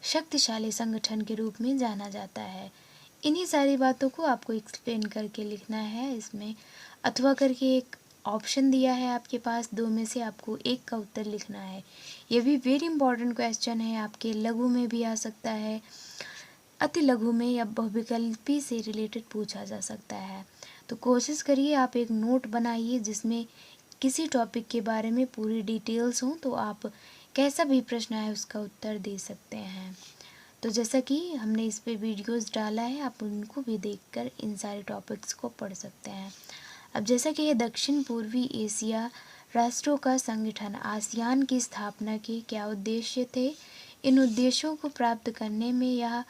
शक्तिशाली संगठन के रूप में जाना जाता है। इन्हीं सारी बातों को आपको एक्सप्लेन करके लिखना है। इसमें अथवा करके एक ऑप्शन दिया है आपके पास, दो में से आपको एक का उत्तर लिखना है। ये भी वेरी इंपॉर्टेंट क्वेश्चन है, आपके लघु में भी आ सकता है, अति लघु में या बहुविकल्पी से रिलेटेड पूछा जा सकता है। तो कोशिश करिए आप एक नोट बनाइए जिसमें किसी टॉपिक के बारे में पूरी डिटेल्स हों, तो आप कैसा भी प्रश्न आए उसका उत्तर दे सकते हैं। तो जैसा कि हमने इस पे वीडियोस डाला है, आप उनको भी देखकर इन सारे टॉपिक्स को पढ़ सकते हैं। अब जैसा कि ये दक्षिण पूर्वी एशिया राष्ट्रों का संगठन आसियान की स्थापना के क्या उद्देश्य थे, इन उद्देश्यों को प्राप्त करने में यह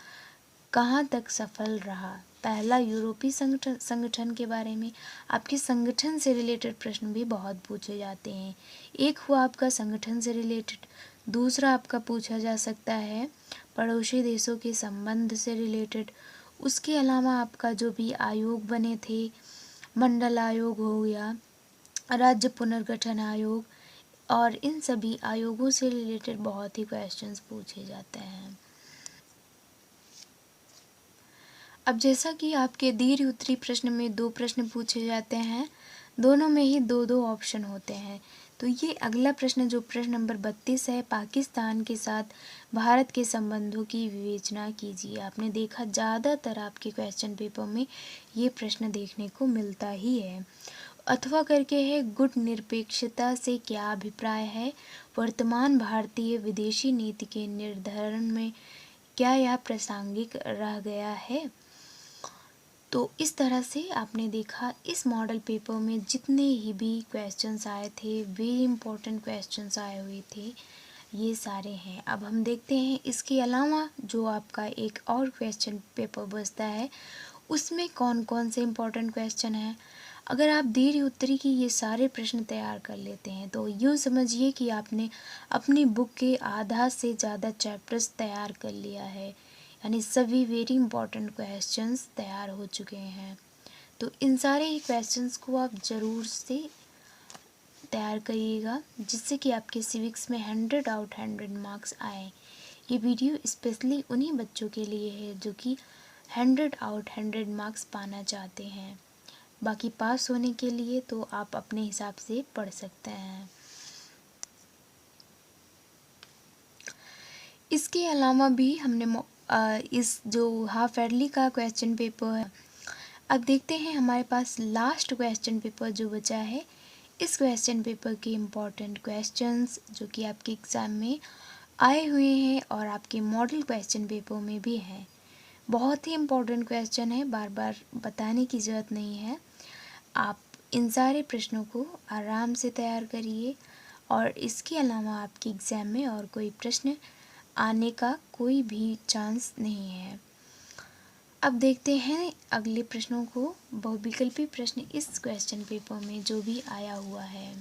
कहाँ तक सफल रहा। पहला, यूरोपीय संगठन के बारे में, आपके संगठन से रिलेटेड प्रश्न भी बहुत पूछे जाते हैं। एक हुआ आपका संगठन से रिलेटेड, दूसरा आपका पूछा जा सकता है पड़ोसी देशों के संबंध से रिलेटेड। उसके अलावा आपका जो भी आयोग बने थे, मंडल आयोग हो गया, राज्य पुनर्गठन आयोग, और इन सभी आयोगों से रिलेटेड बहुत ही क्वेश्चंस पूछे जाते हैं। अब जैसा कि आपके दीर्घ उत्तरीय प्रश्न में 2 प्रश्न पूछे जाते हैं, दोनों में ही 2-2 ऑप्शन होते हैं। तो ये अगला प्रश्न जो प्रश्न नंबर 32 है, पाकिस्तान के साथ भारत के संबंधों की विवेचना कीजिए। आपने देखा ज़्यादातर आपके क्वेश्चन पेपर में ये प्रश्न देखने को मिलता ही है। अथवा करके है, गुट निरपेक्षता से क्या अभिप्राय है, वर्तमान भारतीय विदेशी नीति के निर्धारण में क्या यह प्रासंगिक रह गया है। तो इस तरह से आपने देखा इस मॉडल पेपर में जितने ही भी क्वेश्चंस आए थे, वेरी इंपॉर्टेंट क्वेश्चंस आए हुए थे, ये सारे हैं। अब हम देखते हैं इसके अलावा जो आपका एक और क्वेश्चन पेपर बचता है उसमें कौन कौन से इम्पोर्टेंट क्वेश्चन हैं। अगर आप दीर्घ उत्तरी की ये सारे प्रश्न तैयार कर लेते हैं तो यूँ समझिए कि आपने अपनी बुक के आधा से ज़्यादा चैप्टर्स तैयार कर लिया है, यानी सभी वेरी इंपॉर्टेंट क्वेश्चंस तैयार हो चुके हैं। तो इन सारे ही क्वेश्चंस को आप ज़रूर से तैयार करिएगा जिससे कि आपके सिविक्स में 100 आउट 100 मार्क्स आए। ये वीडियो स्पेशली उन्हीं बच्चों के लिए है जो कि 100 आउट 100 मार्क्स पाना चाहते हैं। बाकी पास होने के लिए तो आप अपने हिसाब से पढ़ सकते हैं। इसके अलावा भी हमने इस जो हाफ ईयरली का क्वेश्चन पेपर है, अब देखते हैं हमारे पास लास्ट क्वेश्चन पेपर जो बचा है। इस क्वेश्चन पेपर के इम्पॉर्टेंट क्वेश्चंस जो कि आपके एग्ज़ाम में आए हुए हैं और आपके मॉडल क्वेश्चन पेपर में भी हैं, बहुत ही इम्पॉर्टेंट क्वेश्चन है, बार बार बताने की ज़रूरत नहीं है। आप इन सारे प्रश्नों को आराम से तैयार करिए और इसके अलावा आपके एग्ज़ाम में और कोई प्रश्न आने का कोई भी चांस नहीं है। अब देखते हैं अगले प्रश्नों को, बहुविकल्पी प्रश्न इस क्वेश्चन पेपर में जो भी आया हुआ है।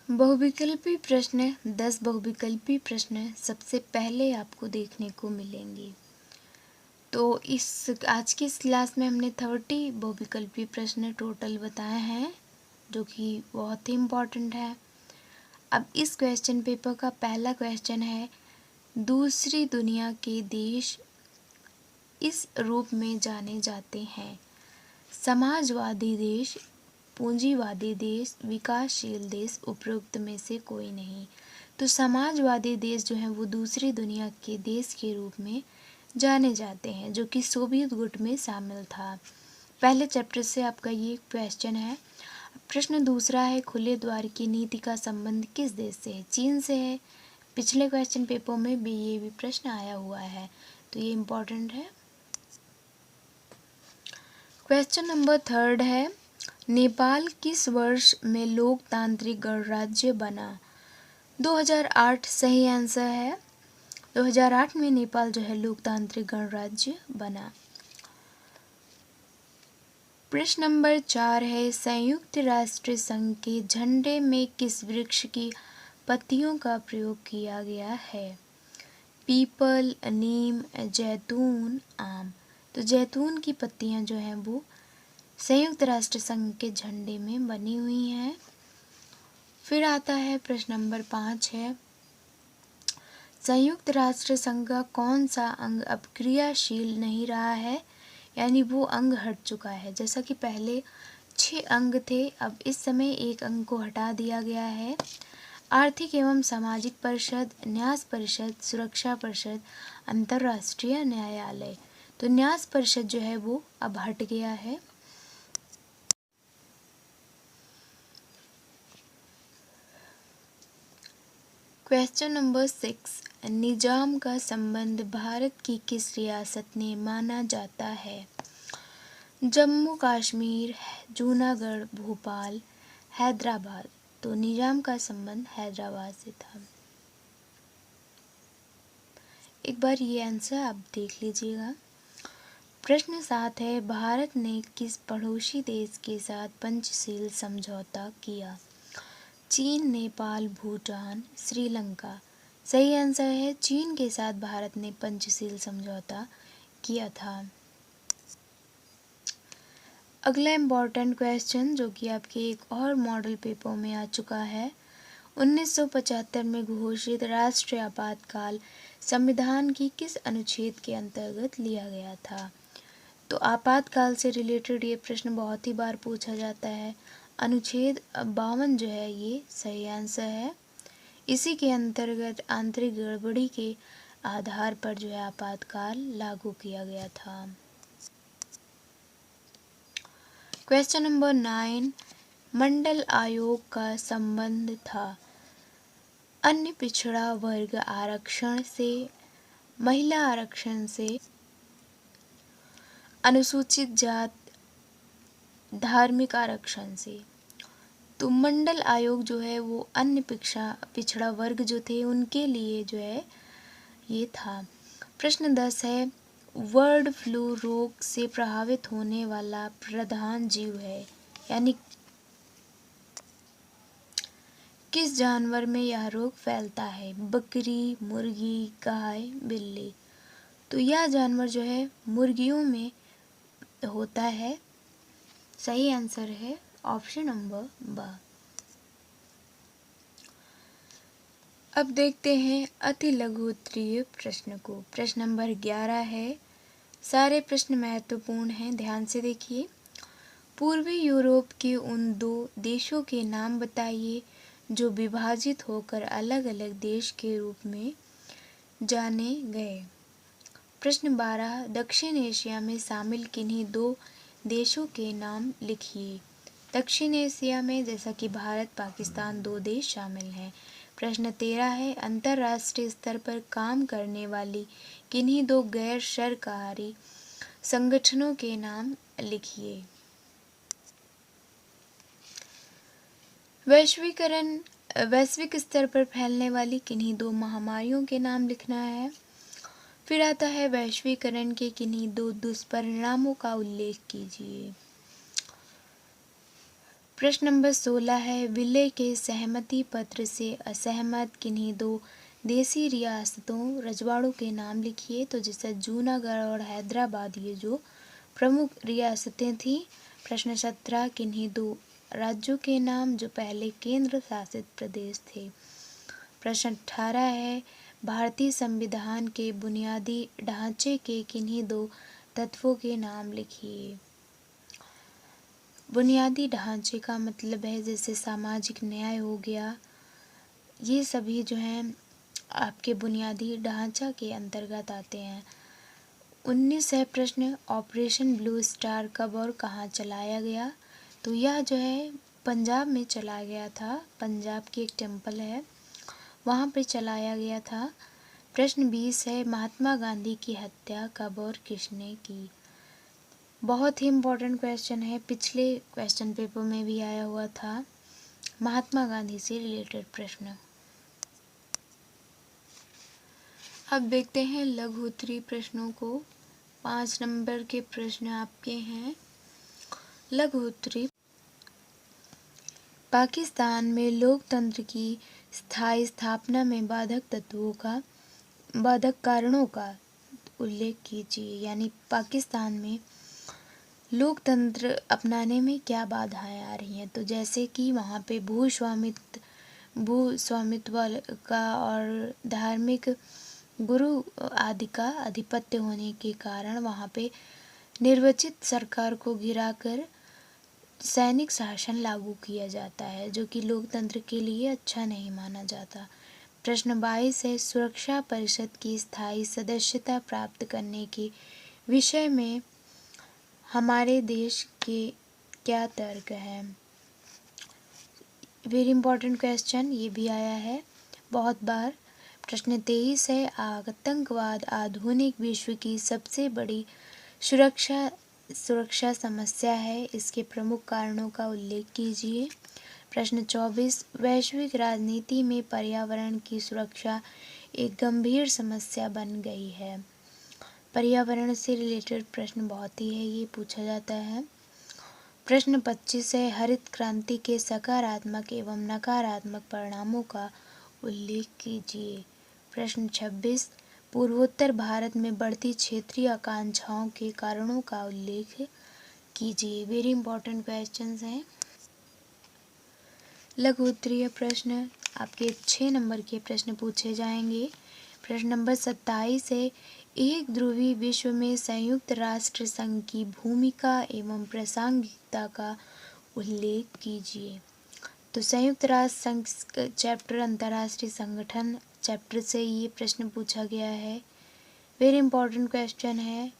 बहुविकल्पी प्रश्न 10 बहुविकल्पी प्रश्न सबसे पहले आपको देखने को मिलेंगे। तो इस आज की इस क्लास में हमने 30 बहुविकल्पी प्रश्न टोटल बताए हैं जो कि बहुत ही इम्पॉर्टेंट है। अब इस क्वेश्चन पेपर का पहला क्वेश्चन है, दूसरी दुनिया के देश इस रूप में जाने जाते हैं, समाजवादी देश, पूंजीवादी देश, विकासशील देश, उपरोक्त में से कोई नहीं। तो समाजवादी देश जो हैं वो दूसरी दुनिया के देश के रूप में जाने जाते हैं जो कि सोवियत गुट में शामिल था। पहले चैप्टर से आपका ये क्वेश्चन है। प्रश्न दूसरा है, खुले द्वार की नीति का संबंध किस देश से है, चीन से है। पिछले क्वेश्चन पेपर में भी ये भी प्रश्न आया हुआ है तो ये इम्पोर्टेंट है। क्वेश्चन नंबर 3 है, नेपाल किस वर्ष में लोकतांत्रिक गणराज्य बना। 2008 सही आंसर है। 2008 में नेपाल जो है लोकतांत्रिक गणराज्य बना। प्रश्न नंबर 4 है, संयुक्त राष्ट्र संघ के झंडे में किस वृक्ष की पत्तियों का प्रयोग किया गया है, पीपल, नीम, जैतून, आम। तो जैतून की पत्तियां जो हैं वो संयुक्त राष्ट्र संघ के झंडे में बनी हुई हैं। फिर आता है प्रश्न नंबर 5 है, संयुक्त राष्ट्र संघ का कौन सा अंग अब क्रियाशील नहीं रहा है, यानी वो अंग हट चुका है। जैसा कि पहले 6 अंग थे, अब इस समय एक अंग को हटा दिया गया है। आर्थिक एवं सामाजिक परिषद, न्यास परिषद, सुरक्षा परिषद, अंतर्राष्ट्रीय न्यायालय। तो न्यास परिषद जो है वो अब हट गया है। क्वेश्चन नंबर 6, निजाम का संबंध भारत की किस रियासत ने माना जाता है? जम्मू कश्मीर, जूनागढ़, भोपाल, हैदराबाद। तो निजाम का संबंध हैदराबाद से था। एक बार ये आंसर आप देख लीजिएगा। प्रश्न 7 है, भारत ने किस पड़ोसी देश के साथ पंचशील समझौता किया? चीन, नेपाल, भूटान, श्रीलंका। सही आंसर है चीन के साथ भारत ने पंचशील समझौता किया था। अगला इम्पॉर्टेंट क्वेश्चन जो कि आपके एक और मॉडल पेपर में आ चुका है, 1975 में घोषित राष्ट्रीय आपातकाल संविधान की किस अनुच्छेद के अंतर्गत लिया गया था? तो आपातकाल से रिलेटेड ये प्रश्न बहुत ही बार पूछा जाता है। अनुच्छेद 52 जो है ये सही आंसर है। इसी के अंतर्गत आंतरिक गड़बड़ी के आधार पर जो है आपातकाल लागू किया गया था। क्वेश्चन नंबर 9, मंडल आयोग का संबंध था अन्य पिछड़ा वर्ग आरक्षण से, महिला आरक्षण से, अनुसूचित जात, धार्मिक आरक्षण से। तो मंडल आयोग जो है वो अन्य पिछड़ा वर्ग जो थे उनके लिए जो है ये था। प्रश्न 10 है, बर्ड फ्लू रोग से प्रभावित होने वाला प्रधान जीव है, यानी किस जानवर में यह रोग फैलता है? बकरी, मुर्गी, गाय, बिल्ली। तो यह जानवर जो है मुर्गियों में होता है। सही आंसर है ऑप्शन नंबर ब। अब देखते हैं अति लघु उत्तरीय प्रश्न को। प्रश्न नंबर 11 है, सारे प्रश्न महत्वपूर्ण हैं, ध्यान से देखिए। पूर्वी यूरोप के उन 2 देशों के नाम बताइए जो विभाजित होकर अलग अलग देश के रूप में जाने गए। प्रश्न 12, दक्षिण एशिया में शामिल किन्हीं 2 देशों के नाम लिखिए। दक्षिण एशिया में जैसा कि भारत, पाकिस्तान 2 देश शामिल हैं। प्रश्न 13 है, अंतर्राष्ट्रीय स्तर पर काम करने वाली किन्हीं 2 गैर सरकारी संगठनों के नाम लिखिए। वैश्विक स्तर पर फैलने वाली किन्हीं 2 महामारियों के नाम लिखना है। फिर आता है वैश्वीकरण के किन्हीं 2 दुष्परिणामों का उल्लेख कीजिए। प्रश्न नंबर 16 है, विलय के सहमति पत्र से असहमत किन्हीं 2 देसी रियासतों, रजवाड़ों के नाम लिखिए। तो जैसे जूनागढ़ और हैदराबाद ये जो प्रमुख रियासतें थीं। प्रश्न 17, किन्हीं 2 राज्यों के नाम जो पहले केंद्र शासित प्रदेश थे। प्रश्न 18 है, भारतीय संविधान के बुनियादी ढांचे के किन्हीं 2 तत्वों के नाम लिखिए। बुनियादी ढांचे का मतलब है जैसे सामाजिक न्याय हो गया, ये सभी जो हैं आपके बुनियादी ढांचा के अंतर्गत आते हैं। 19 है प्रश्न, ऑपरेशन ब्लू स्टार कब और कहाँ चलाया गया? तो यह जो है पंजाब में चलाया गया था। पंजाब की एक टेम्पल है, वहाँ पे चलाया गया था। प्रश्न 20 है, महात्मा गांधी की हत्या कब और किसने की? बहुत ही इम्पोर्टेंट क्वेश्चन है, पिछले क्वेश्चन पेपर में भी आया हुआ था, महात्मा गांधी से रिलेटेड प्रश्न। अब देखते हैं लघु उत्तरीय प्रश्नों को। 5 नंबर के प्रश्न आपके हैं। लघु उत्तरीय, पाकिस्तान में लोकतंत्र की स्थायी स्थापना में बाधक कारणों का उल्लेख कीजिए। यानी पाकिस्तान में लोकतंत्र अपनाने में क्या बाधाएं आ रही हैं? तो जैसे कि वहाँ पे भू स्वामित्व भू स्वामित्व का और धार्मिक गुरु आदि का आधिपत्य होने के कारण वहाँ पे निर्वाचित सरकार को गिराकर सैनिक शासन लागू किया जाता है, जो कि लोकतंत्र के लिए अच्छा नहीं माना जाता। प्रश्न 22 है, सुरक्षा परिषद की स्थायी सदस्यता प्राप्त करने के विषय में हमारे देश के क्या तर्क है। वेरी इंपॉर्टेंट क्वेश्चन, ये भी आया है बहुत बार। प्रश्न 23 है, आतंकवाद आधुनिक विश्व की सबसे बड़ी सुरक्षा समस्या है, इसके प्रमुख कारणों का उल्लेख कीजिए। प्रश्न 24, वैश्विक राजनीति में पर्यावरण की सुरक्षा एक गंभीर समस्या बन गई है। पर्यावरण से रिलेटेड प्रश्न बहुत ही है, ये पूछा जाता है। प्रश्न 25 है, हरित क्रांति के सकारात्मक एवं नकारात्मक परिणामों का उल्लेख कीजिए। प्रश्न 26, पूर्वोत्तर भारत में बढ़ती क्षेत्रीय आकांक्षाओं के कारणों का उल्लेख कीजिए। वेरी इंपॉर्टेंट क्वेश्चंस हैं। लघु उत्तरीय प्रश्न आपके 6 नंबर के प्रश्न पूछे जाएंगे। प्रश्न नंबर 27 है, एक ध्रुवीय विश्व में संयुक्त राष्ट्र संघ की भूमिका एवं प्रासंगिकता का उल्लेख कीजिए। तो संयुक्त राष्ट्र संघ चैप्टर अंतर्राष्ट्रीय संगठन चैप्टर से ये प्रश्न पूछा गया है। वेरी इंपॉर्टेंट क्वेश्चन है।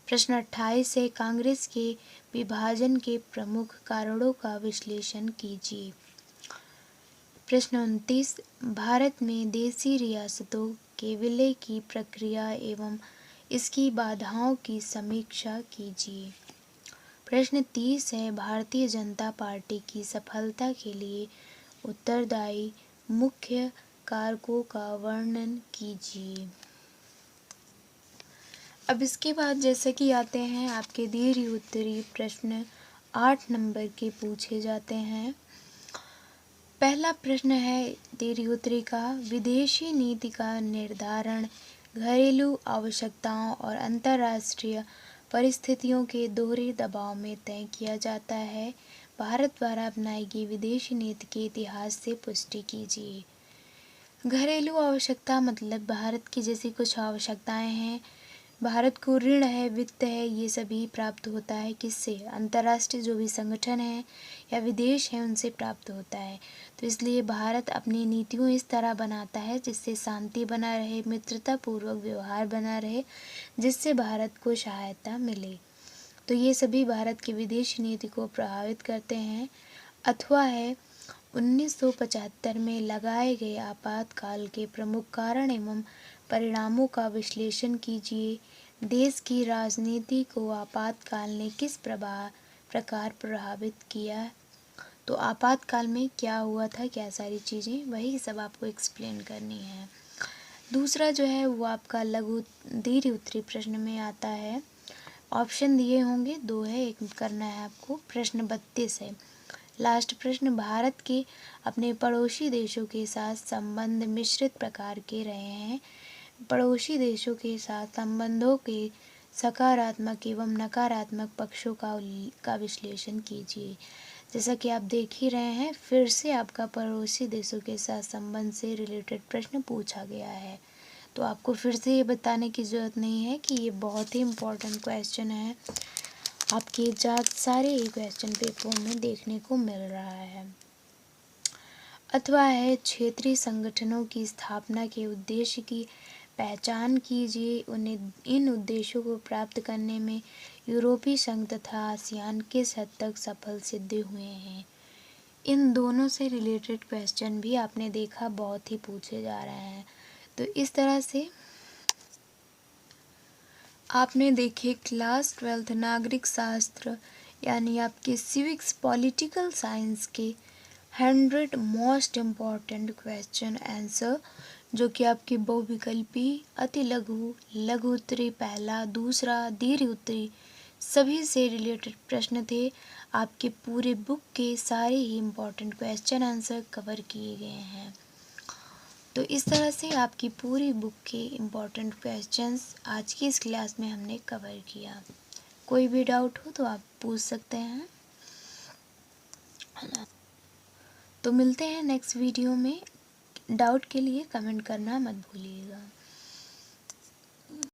प्रश्न 28 है, कांग्रेस के विभाजन के प्रमुख कारणों का विश्लेषण कीजिए। प्रश्न 29, भारत में देशी रियासतों के विलय की प्रक्रिया एवं इसकी बाधाओं की समीक्षा कीजिए। प्रश्न 30 है, भारतीय जनता पार्टी की सफलता के लिए उत्तरदायी मुख्य कारकों का वर्णन कीजिए। अब इसके बाद जैसे कि आते हैं आपके दीर्घ उत्तरीय प्रश्न 8 नंबर के पूछे जाते हैं। पहला प्रश्न है दीर्घ उत्तरीय का, विदेशी नीति का निर्धारण घरेलू आवश्यकताओं और अंतर्राष्ट्रीय परिस्थितियों के दोहरे दबाव में तय किया जाता है। भारत द्वारा अपनाई गई विदेशी नीति के इतिहास से पुष्टि कीजिए। घरेलू आवश्यकता मतलब भारत की जैसी कुछ आवश्यकताएं हैं, भारत को ऋण है, वित्त है, ये सभी प्राप्त होता है किससे, अंतर्राष्ट्रीय जो भी संगठन है या विदेश है उनसे प्राप्त होता है। तो इसलिए भारत अपनी नीतियों इस तरह बनाता है जिससे शांति बना रहे, मित्रता पूर्वक व्यवहार बना रहे, जिससे भारत को सहायता मिले। तो ये सभी भारत की विदेशी नीति को प्रभावित करते हैं। अथवा है 1975 में लगाए गए आपातकाल के प्रमुख कारण एवं परिणामों का विश्लेषण कीजिए। देश की राजनीति को आपातकाल ने किस प्रकार प्रभावित किया। तो आपातकाल में क्या हुआ था, क्या सारी चीज़ें, वही सब आपको एक्सप्लेन करनी है। दूसरा जो है वो आपका लघु दीर्घ उत्तरीय प्रश्न में आता है। ऑप्शन दिए होंगे, 2 है, एक करना है आपको। प्रश्न 32 है, लास्ट प्रश्न, भारत के अपने पड़ोसी देशों के साथ संबंध मिश्रित प्रकार के रहे हैं। पड़ोसी देशों के साथ संबंधों के सकारात्मक एवं नकारात्मक पक्षों का विश्लेषण कीजिए। जैसा कि आप देख ही रहे हैं, फिर से आपका पड़ोसी देशों के साथ संबंध से रिलेटेड प्रश्न पूछा गया है। तो आपको फिर से ये बताने की ज़रूरत नहीं है कि ये बहुत ही इम्पोर्टेंट क्वेश्चन है, आपके सारे क्वेश्चन पेपर में देखने को मिल रहा है। अथवा है क्षेत्रीय संगठनों की स्थापना के उद्देश्य की पहचान कीजिए। उन्हें इन उद्देश्यों को प्राप्त करने में यूरोपीय संघ तथा आसियान किस हद तक सफल सिद्ध हुए हैं। इन दोनों से रिलेटेड क्वेश्चन भी आपने देखा बहुत ही पूछे जा रहे हैं। तो इस तरह से आपने देखे क्लास 12 नागरिक शास्त्र यानी आपके सिविक्स पॉलिटिकल साइंस के 100 मोस्ट इम्पॉर्टेंट क्वेश्चन आंसर, जो कि आपके बहुविकल्पी, अति लघु, लघु उत्तरी पहला, दूसरा, दीर्घ उत्तरी सभी से रिलेटेड प्रश्न थे। आपके पूरे बुक के सारे ही इम्पॉर्टेंट क्वेश्चन आंसर कवर किए गए हैं। तो इस तरह से आपकी पूरी बुक के इम्पॉर्टेंट क्वेश्चंस आज की इस क्लास में हमने कवर किया। कोई भी डाउट हो तो आप पूछ सकते हैं। तो मिलते हैं नेक्स्ट वीडियो में। डाउट के लिए कमेंट करना मत भूलिएगा।